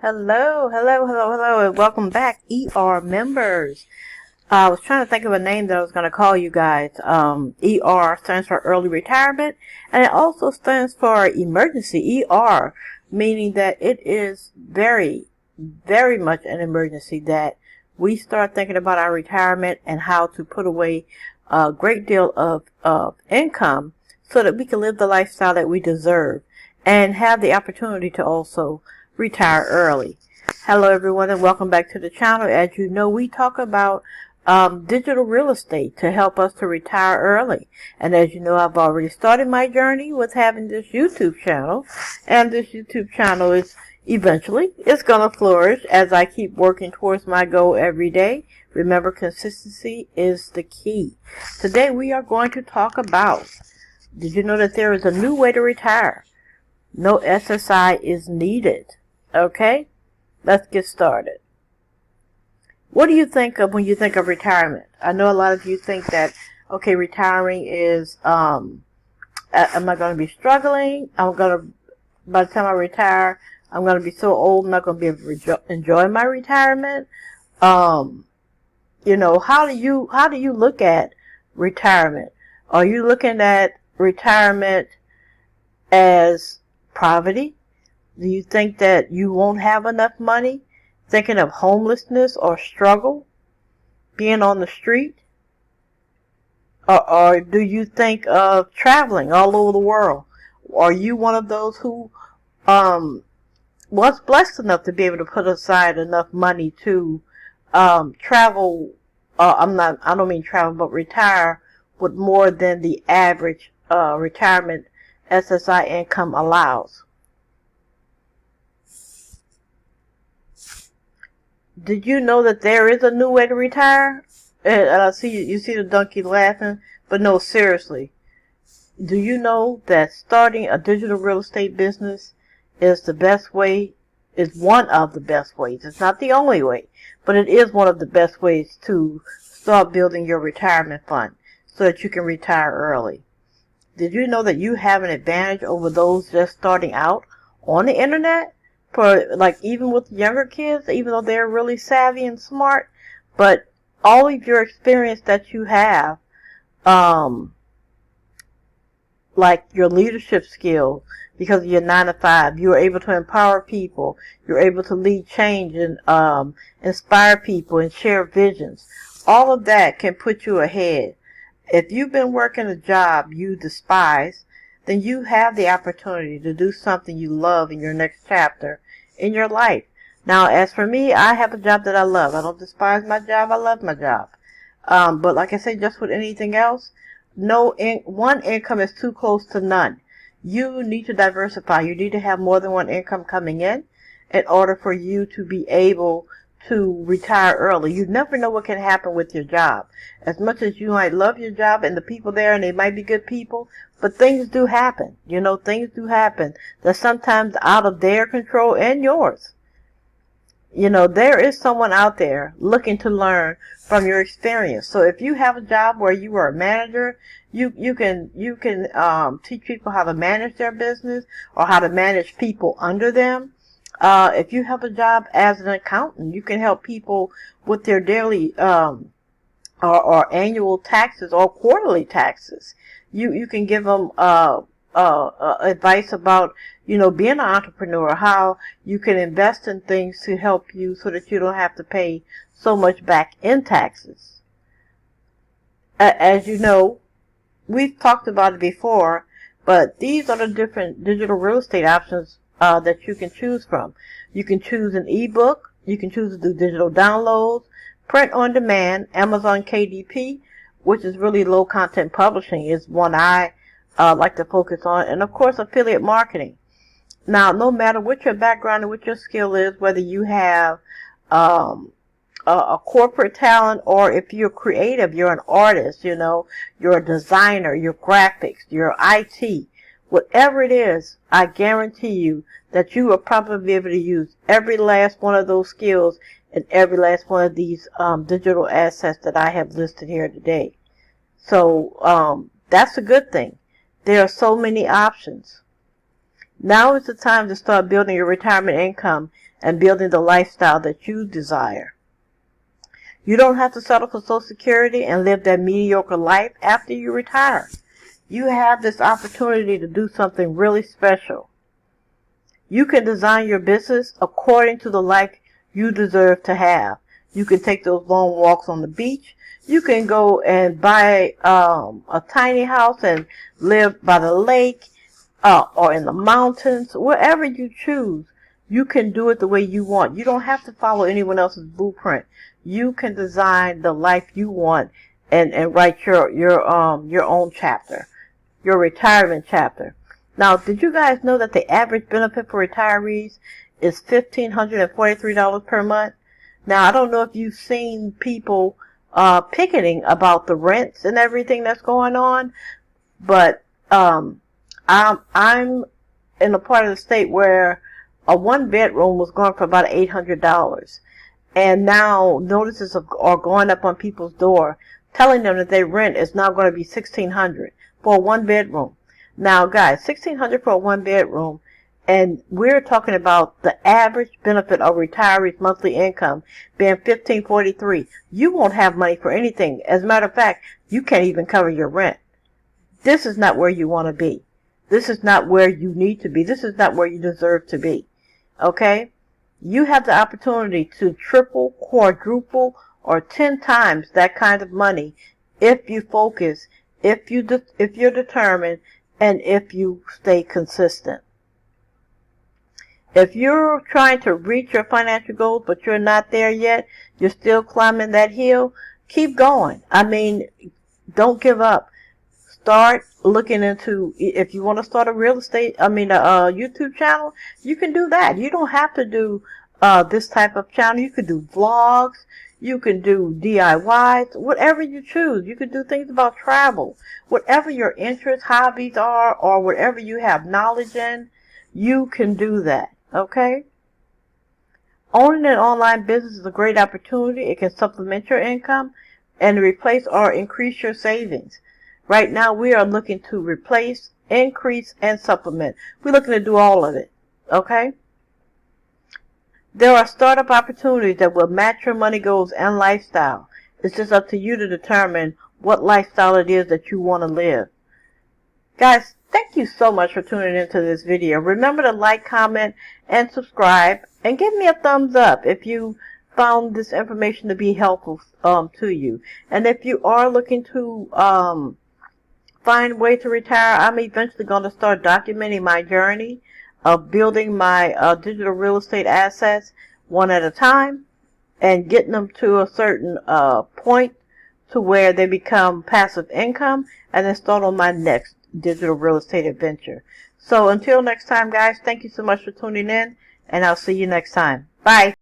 Hello, and welcome back, ER members. I was trying to think of a name that I was going to call you guys. ER stands for early retirement, and it also stands for emergency, ER, meaning that it is very, very much an emergency that we start thinking about our retirement and how to put away a great deal of income so that we can live the lifestyle that we deserve and have the opportunity to also retire early. Hello everyone, and welcome back to the channel. As you know, we talk about digital real estate to help us to retire early. And as you know, I've already started my journey with having this YouTube channel, and this YouTube channel is eventually it's going to flourish as I keep working towards my goal every day. Remember, consistency is the key. Today we are going to talk about, did you know that there is a new way to retire? No SSI is needed. Okay, let's get started. What do you think of when you think of retirement? I know a lot of you think that, okay, retiring is, am I going to be struggling? By the time I retire, I'm going to be so old, I'm not going to be able to enjoy my retirement. How do you look at retirement? Are you looking at retirement as poverty? Do you think that you won't have enough money? Thinking of homelessness or struggle? Being on the street? Or do you think of traveling all over the world? Are you one of those who was blessed enough to be able to put aside enough money to travel? I don't mean travel, but retire with more than the average retirement SSI income allows. Did you know that there is a new way to retire? And I see you see the donkey laughing, but no, seriously. Do you know that starting a digital real estate business is the best way, is one of the best ways. It's not the only way, but it is one of the best ways to start building your retirement fund so that you can retire early. Did you know that you have an advantage over those just starting out on the internet? For even with younger kids, even though they're really savvy and smart, but all of your experience that you have, like your leadership skills, because of your 9 to 5, you are able to empower people. You're able to lead change and inspire people and share visions. All of that can put you ahead. If you've been working a job you despise, then you have the opportunity to do something you love in your next chapter in your life. Now, as for me, I have a job that I love. I don't despise my job. I love my job. But like I say, just with anything else, one income is too close to none. You need to diversify. You need to have more than one income coming in order for you to be able to retire early. You never know what can happen with your job. As much as you might love your job and the people there, and they might be good people, but things do happen. Things do happen that's sometimes out of their control and yours. There is someone out there looking to learn from your experience. So if you have a job where you are a manager, you can teach people how to manage their business or how to manage people under them. If you have a job as an accountant, you can help people with their daily or annual taxes or quarterly taxes. You can give them advice about being an entrepreneur, how you can invest in things to help you so that you don't have to pay so much back in taxes. As you know, we've talked about it before, but these are the different digital real estate options that you can choose from. You can choose an ebook. You can choose to do digital downloads, print on demand, Amazon KDP, which is really low content publishing, is one I like to focus on, and of course affiliate marketing. Now, no matter what your background and what your skill is, whether you have a corporate talent or if you're creative, you're an artist, you're a designer, you're graphics, you're IT, whatever it is, I guarantee you that you will probably be able to use every last one of those skills and every last one of these digital assets that I have listed here today. So that's a good thing. There are so many options. Now is the time to start building your retirement income and building the lifestyle that you desire. You don't have to settle for Social Security and live that mediocre life after you retire. You have this opportunity to do something really special. You can design your business according to the life you deserve to have. You can take those long walks on the beach. You can go and buy a tiny house and live by the lake or in the mountains. Wherever you choose, you can do it the way you want. You don't have to follow anyone else's blueprint. You can design the life you want and write your own chapter, your retirement chapter. Now, did you guys know that the average benefit for retirees is $1,543 per month? Now, I don't know if you've seen people picketing about the rents and everything that's going on, but I'm in a part of the state where a one-bedroom was going for about $800. And now notices are going up on people's door telling them that their rent is now going to be $1,600 for a one-bedroom. Now, guys, $1,600 for a one-bedroom, and we're talking about the average benefit of retirees' monthly income being $1,543. You won't have money for anything. As a matter of fact, you can't even cover your rent. This is not where you want to be. This is not where you need to be. This is not where you deserve to be. Okay? You have the opportunity to triple, quadruple, or 10 times that kind of money if you focus, if you're determined, and if you stay consistent. If you're trying to reach your financial goals but you're not there yet, you're still climbing that hill, keep going. I mean, don't give up. Start looking into, if you want to start a YouTube channel, you can do that. You don't have to do this type of channel. You could do vlogs. You can do DIYs, whatever you choose. You can do things about travel. Whatever your interests, hobbies are, or whatever you have knowledge in, you can do that. Okay? Owning an online business is a great opportunity. It can supplement your income and replace or increase your savings. Right now, we are looking to replace, increase, and supplement. We're looking to do all of it. Okay? There are startup opportunities that will match your money goals and lifestyle. It's just up to you to determine what lifestyle it is that you want to live. Guys, thank you so much for tuning into this video. Remember to like, comment, and subscribe, and give me a thumbs up if you found this information to be helpful to you. And if you are looking to find a way to retire, I'm eventually going to start documenting my journey of building my digital real estate assets one at a time and getting them to a certain point to where they become passive income, and then start on my next digital real estate adventure. So until next time, guys, thank you so much for tuning in, and I'll see you next time. Bye.